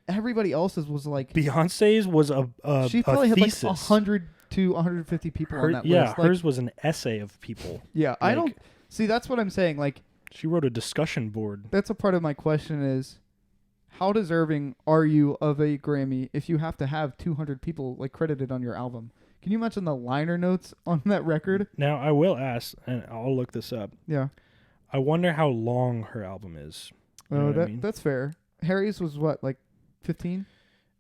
Everybody else's was like Beyonce's was she probably had thesis. like 100 to 150 people on that list. Yeah, hers was an essay of people. Yeah, I don't see. That's what I'm saying. Like She wrote a discussion board. That's a part of my question is, how deserving are you of a Grammy if you have to have 200 people like credited on your album? Can you mention the liner notes on that record? Now, I will ask, and I'll look this up. Yeah. I wonder how long her album is. You know what I mean? That's fair. Harry's was what, like 15?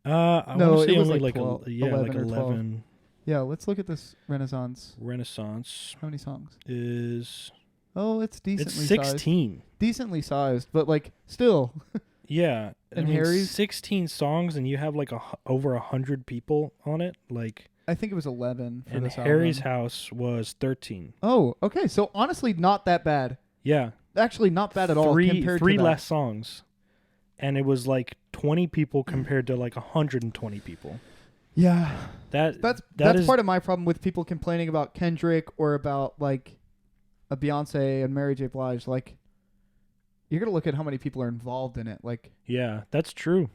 I No, want to say it was only like 12, 11 like or 11. Yeah, let's look at this Renaissance. Renaissance How many songs? is... Oh, it's decently It's 16. sized. Decently sized, but like still. Yeah. And Harry's 16 songs, and you have like over 100 people on it. Like, I think it was 11 for and this Harry's album. house was 13. Oh, okay. So honestly, not that bad. Yeah. Actually, not bad at all compared three to that. less songs, and it was like 20 people compared to like 120 people. Yeah, that's is part of my problem with people complaining about Kendrick or about like a Beyonce and Mary J. Blige. Like, you're gonna look at how many people are involved in it. Like, yeah, that's true.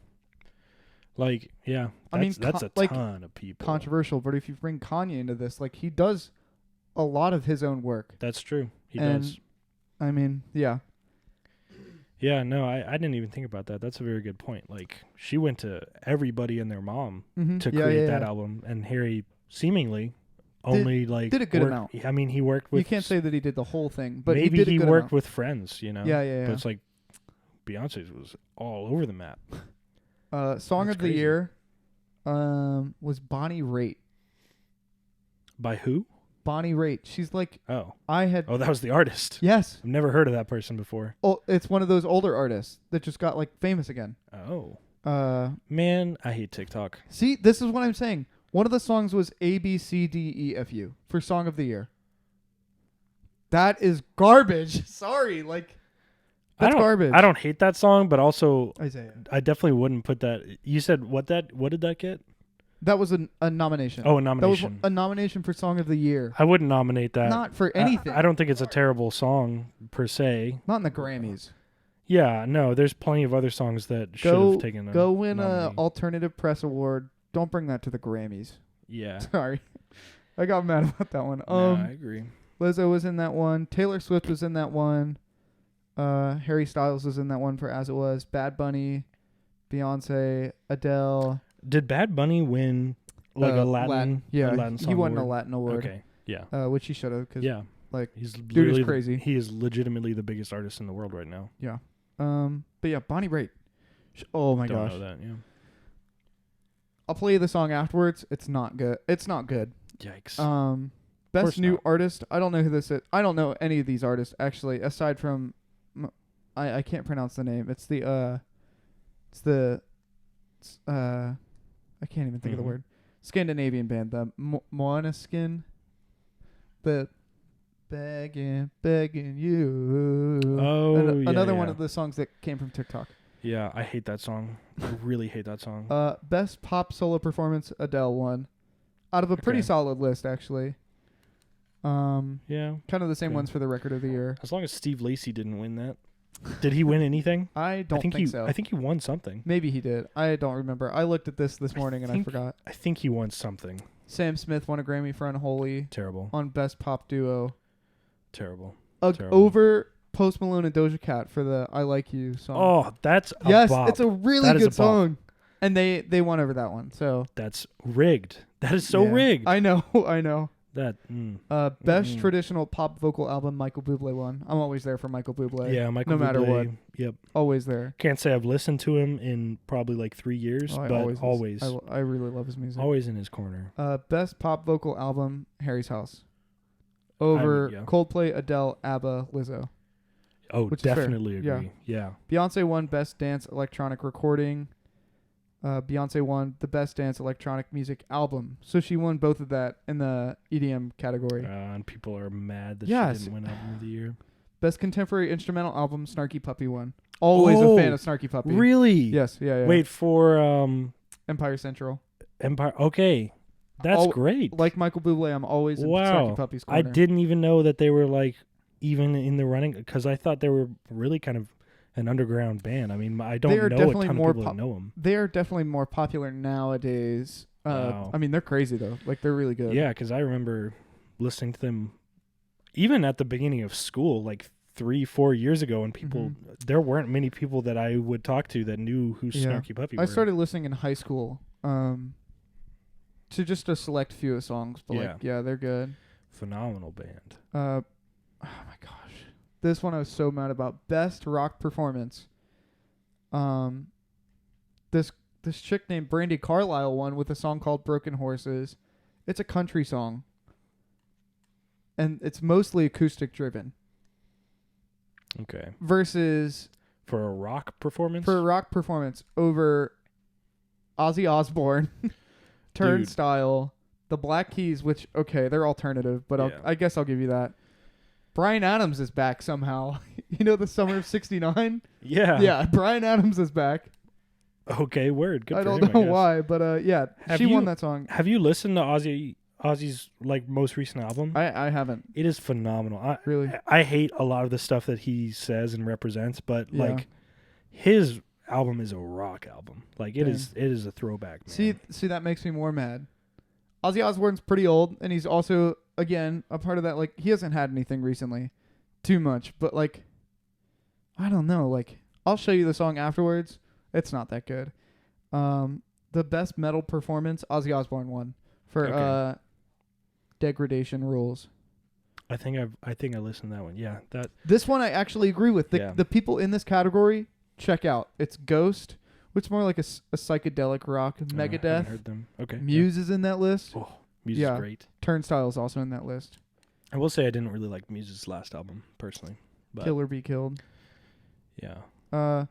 Like, yeah, that's a ton of people. Controversial, but if you bring Kanye into this, like, he does a lot of his own work. That's true. He does. I mean, yeah. Yeah, no, I didn't even think about that. That's a very good point. Like, she went to everybody and their mom to create that album, and Harry seemingly only did a good amount. I mean, he worked with... You can't say that he did the whole thing, but maybe he worked with friends, you know? Yeah. But it's like, Beyonce's was all over the map. Song of the Year was Bonnie Raitt. By who? Bonnie Raitt. She's like... Oh, that was the artist. Yes. I've never heard of that person before. Oh, it's one of those older artists that just got like famous again. Oh. Man, I hate TikTok. See, this is what I'm saying. One of the songs was ABCDEFU for Song of the Year. That is garbage. Sorry, like that's garbage. I don't hate that song, but also Isaiah. I definitely wouldn't put that. You said what did that get? That was a nomination. Oh, a nomination. That was a nomination for Song of the Year. I wouldn't nominate that. Not for anything. I don't think it's a terrible song per se. Not in the Grammys. Yeah, no, there's plenty of other songs that should have taken a Go win nominee. a alternative press award. Don't bring that to the Grammys. Yeah. Sorry. I got mad about that one. No, I agree. Lizzo was in that one. Taylor Swift was in that one. Harry Styles was in that one for As It Was. Bad Bunny, Beyonce, Adele. Did Bad Bunny win like a Latin? Yeah, a Latin song he won award? a Latin award. Okay, yeah. Which he should have. Yeah. Like, he's dude is crazy. He is legitimately the biggest artist in the world right now. Yeah. But yeah, Bonnie Raitt. Oh my gosh. Don't know that, yeah. I'll play you the song afterwards. It's not good. Yikes. Best new artist. I don't know who this is. I don't know any of these artists actually, aside from I can't pronounce the name. It's the I can't even think of the word. Scandinavian band, the Måneskin. The begging you. Oh, another one of the songs that came from TikTok. Yeah, I hate that song. I really hate that song. Best pop solo performance, Adele won. Out of a pretty solid list, actually. Yeah. Kind of the same ones for the record of the year. As long as Steve Lacy didn't win that. Did he win anything? I think so. I think he won something. Maybe he did. I don't remember. I looked at this morning and I forgot. I think he won something. Sam Smith won a Grammy for Unholy. Terrible. On Best Pop Duo. Terrible. Over Post Malone and Doja Cat for the I Like You song. Oh, that's a bop. It's a really good song. And they won over that one. So that's rigged. That is so rigged. I know. That best traditional pop vocal album, Michael Bublé won. I'm always there for Michael Bublé. Yeah, Michael Bublé. No matter what. Yep. Always there. Can't say I've listened to him in probably like 3 years, but always. I really love his music. Always in his corner. Best pop vocal album, Harry's House. Over Coldplay, Adele, ABBA, Lizzo. Oh, definitely agree. Yeah. Beyonce won Best Dance Electronic Recording. Beyonce won the Best Dance Electronic Music Album. So she won both of that in the EDM category. And people are mad that she didn't win Album of the Year. Best Contemporary Instrumental Album, Snarky Puppy won. Always a fan of Snarky Puppy. Really? Yes. Yeah. Wait for Empire Central. Okay. That's great. Like Michael Bublé, I'm always in Snarky Puppy's corner. I didn't even know that they were like even in the running, because I thought they were really kind of an underground band. I mean, I don't know a ton of people that know them. They are definitely more popular nowadays. Wow. I mean, they're crazy though. Like, they're really good. Yeah, because I remember listening to them even at the beginning of school, like 3-4 years ago, and people there weren't many people that I would talk to that knew who Snarky Puppy were. I started listening in high school to just a select few of songs, but they're good. Phenomenal band. Oh my gosh. This one I was so mad about. Best rock performance. This chick named Brandy Carlisle won with a song called Broken Horses. It's a country song. And it's mostly acoustic driven. Okay. Versus for a rock performance? For a rock performance over Ozzy Osbourne, Turnstile, the Black Keys, which they're alternative, but I guess I'll give you that. Bryan Adams is back somehow. You know the Summer of '69? Yeah. Yeah, Bryan Adams is back. Okay, word. Good I for him, don't know why, but she won that song. Have you listened to Ozzy's most recent album? I haven't. It is phenomenal. Really? I hate a lot of the stuff that he says and represents, but his album is a rock album. Like it is a throwback, man. See that makes me more mad. Ozzy Osbourne's pretty old, and he's also again a part of that. Like he hasn't had anything recently, too much. But like, I don't know. Like I'll show you the song afterwards. It's not that good. The best metal performance, Ozzy Osbourne won for Degradation Rules. I think I listened to that one. Yeah, this one I actually agree with. The people in this category, check out. It's Ghost, which is more like a psychedelic rock. Megadeth. I haven't heard them. Okay. Muse is in that list. Oh, Muse is great. Turnstile is also in that list. I will say I didn't really like Muse's last album personally. But Kill or Be Killed. Yeah.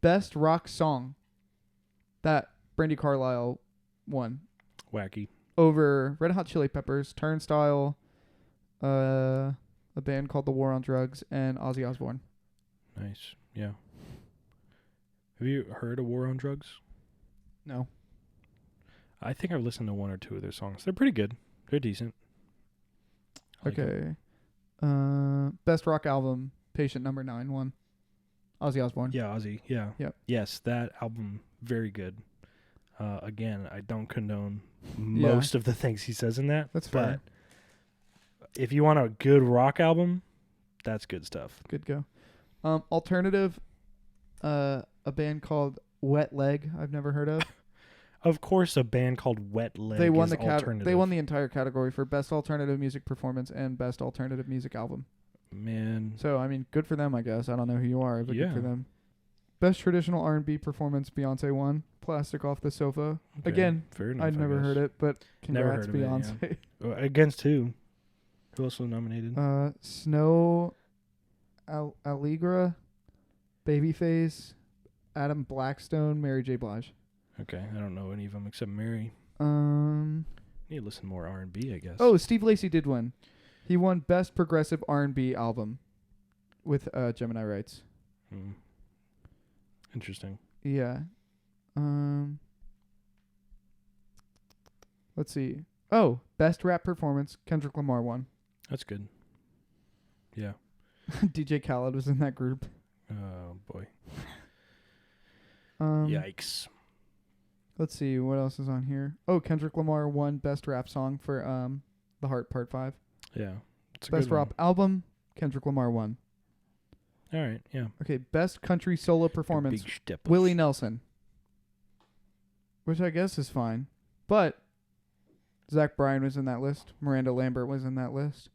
Best rock song. That Brandy Carlisle won. Wacky. Over Red Hot Chili Peppers, Turnstile, a band called The War on Drugs, and Ozzy Osbourne. Nice. Yeah. Have you heard of War on Drugs? No. I think I've listened to one or two of their songs. They're pretty good. They're decent. Okay. Best rock album, Patient Number 9 won. Ozzy Osbourne. Yeah, Ozzy. Yeah. Yep. Yes, that album, very good. Again, I don't condone most of the things he says in that. That's fair. But if you want a good rock album, that's good stuff. Good go. Alternative, a band called Wet Leg. I've never heard of. Of course, a band called Wet Leg. They won alternative. They won the entire category for best alternative music performance and best alternative music album. Man. So I mean, good for them, I guess. I don't know who you are, but good for them. Best traditional R&B performance, Beyonce won. Plastic Off the Sofa. Okay. Again, fair enough, I'd never heard it, but congrats, Beyonce. It, yeah. Against who? Who else was nominated? Snow, Allegra, Babyface, Adam Blackstone, Mary J. Blige. Okay, I don't know any of them except Mary. Need to listen more R&B, I guess. Oh, Steve Lacy did win. He won Best Progressive R&B Album with Gemini Rights. Interesting. Yeah. Let's see. Oh, Best Rap Performance, Kendrick Lamar won. That's good. Yeah. DJ Khaled was in that group. Oh, boy. Yikes. Let's see. What else is on here? Oh, Kendrick Lamar won Best Rap Song for The Heart Part 5. Yeah. Best Rap Album, Kendrick Lamar won. All right, yeah. Okay, Best Country Solo Performance, Willie Nelson. Which I guess is fine. But Zach Bryan was in that list. Miranda Lambert was in that list.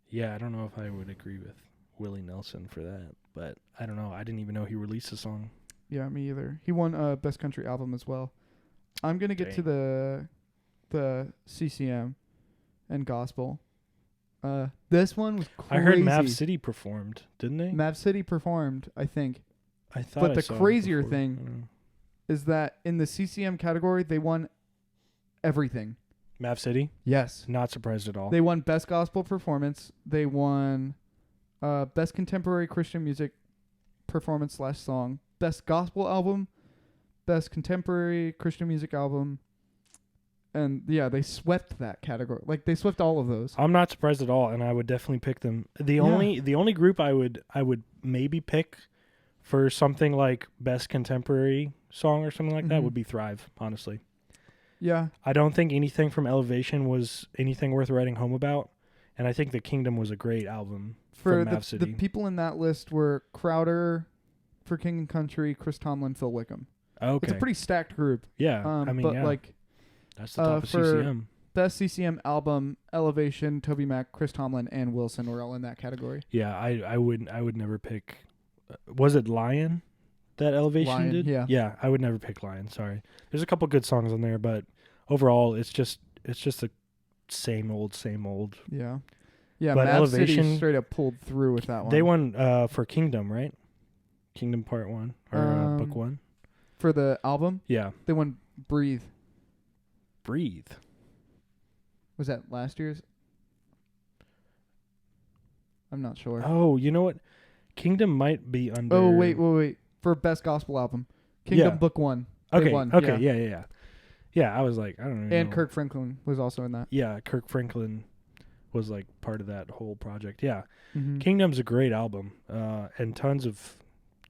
Yeah, I don't know if I would agree with Willie Nelson for that. But I don't know. I didn't even know he released a song. Yeah, me either. He won Best Country Album as well. I'm going to get to the CCM and Gospel. This one was crazy. I heard Mav City performed, didn't they? Mav City performed, I think. I thought But the crazier thing is that in the CCM category, they won everything. Mav City? Yes. Not surprised at all. They won Best Gospel Performance. They won Best Contemporary Christian Music Performance / Song. Best Gospel Album. Best Contemporary Christian Music Album. And yeah, they swept that category. Like they swept all of those. I'm not surprised at all, and I would definitely pick them. The only group I would maybe pick for something like Best Contemporary Song or something like that would be Thrive, honestly. Yeah. I don't think anything from Elevation was anything worth writing home about, and I think The Kingdom was a great album For the people in that list were Crowder for King and Country, Chris Tomlin, Phil Wickham. Okay. It's a pretty stacked group. Yeah. But like that's the top of CCM. Best CCM album, Elevation, Toby Mac, Chris Tomlin, and Wilson were all in that category. Yeah, I would never pick. Was it Lion that Elevation did? Yeah. Yeah, I would never pick Lion. Sorry. There's a couple good songs on there, but overall, it's just the same old. Yeah. Yeah, but Mad Elevation City straight up pulled through with that one. They won for Kingdom, right? Kingdom Part 1 or Book 1 for the album. Yeah, they won Breathe. Was that last year's? I'm not sure. Oh, you know what? Kingdom might be under. Oh wait! For best gospel album, Kingdom Book 1. Okay. Won. Okay. Yeah. Yeah, I was like, I don't know. And Kirk Franklin was also in that. Yeah, Kirk Franklin was like part of that whole project. Yeah. Mm-hmm. Kingdom's a great album, and tons of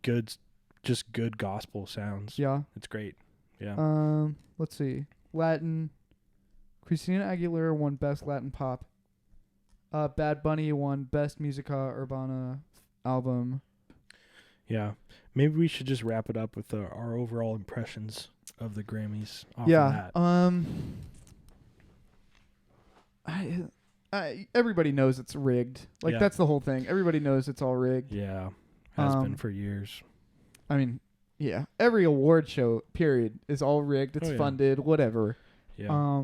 good gospel sounds. Yeah. It's great. Yeah. Let's see. Latin. Christina Aguilera won Best Latin Pop. Bad Bunny won Best Musica Urbana Album. Yeah. Maybe we should just wrap it up with our overall impressions of the Grammys off of that. Everybody knows it's rigged. Like, that's the whole thing. Everybody knows it's all rigged. Yeah. Has been for years. I mean, yeah. Every award show, period, is all rigged. It's funded, whatever. Yeah.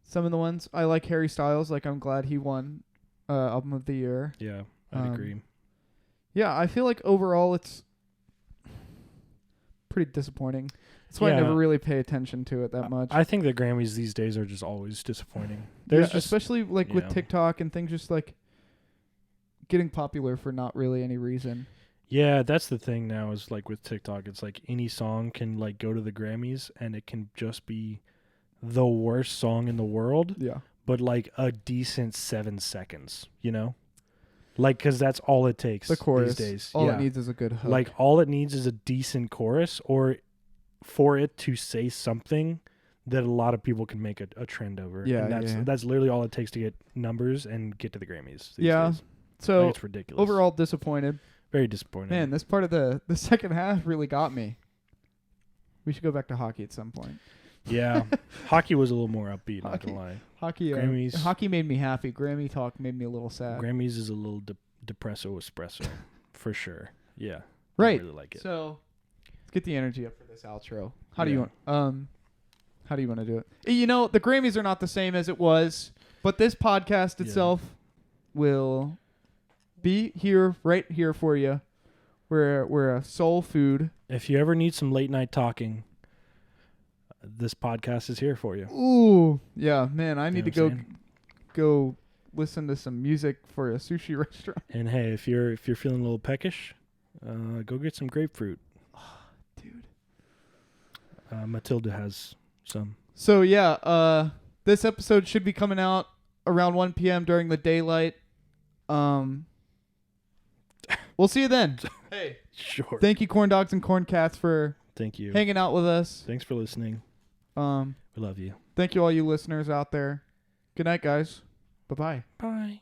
Some of the ones, I like Harry Styles. Like, I'm glad he won Album of the Year. Yeah, I'd agree. Yeah, I feel like overall it's pretty disappointing. That's why I never really pay attention to it that much. I think the Grammys these days are just always disappointing. There's especially like with TikTok and things just like getting popular for not really any reason. Yeah, that's the thing now is like with TikTok, it's like any song can like go to the Grammys and it can just be the worst song in the world. Yeah. But like a decent 7 seconds, you know? Like, because that's all it takes the chorus, these days. All it needs is a good hook. Like, all it needs is a decent chorus or for it to say something that a lot of people can make a trend over. Yeah, and that's literally all it takes to get numbers and get to the Grammys these days. So, like, it's ridiculous. Overall disappointed. Very disappointed. Man, this part of the second half really got me. We should go back to hockey at some point. Yeah. Hockey was a little more upbeat, not gonna lie. Hockey made me happy. Grammy talk made me a little sad. Grammys is a little depresso espresso, for sure. Yeah. Right. I really like it. So, let's get the energy up for this outro. How do you want to do it? You know, the Grammys are not the same as it was, but this podcast itself will be right here for you. We're a soul food. If you ever need some late night talking, this podcast is here for you. Ooh, yeah, man, I need to go listen to some music for a sushi restaurant. And hey, if you're feeling a little peckish, go get some grapefruit. Oh, dude. Matilda has some. So yeah, this episode should be coming out around 1 p.m. during the daylight. We'll see you then. Hey, sure. Thank you, Corn Dogs and Corn Cats, for hanging out with us. Thanks for listening. We love you. Thank you, all you listeners out there. Good night, guys. Bye-bye. Bye.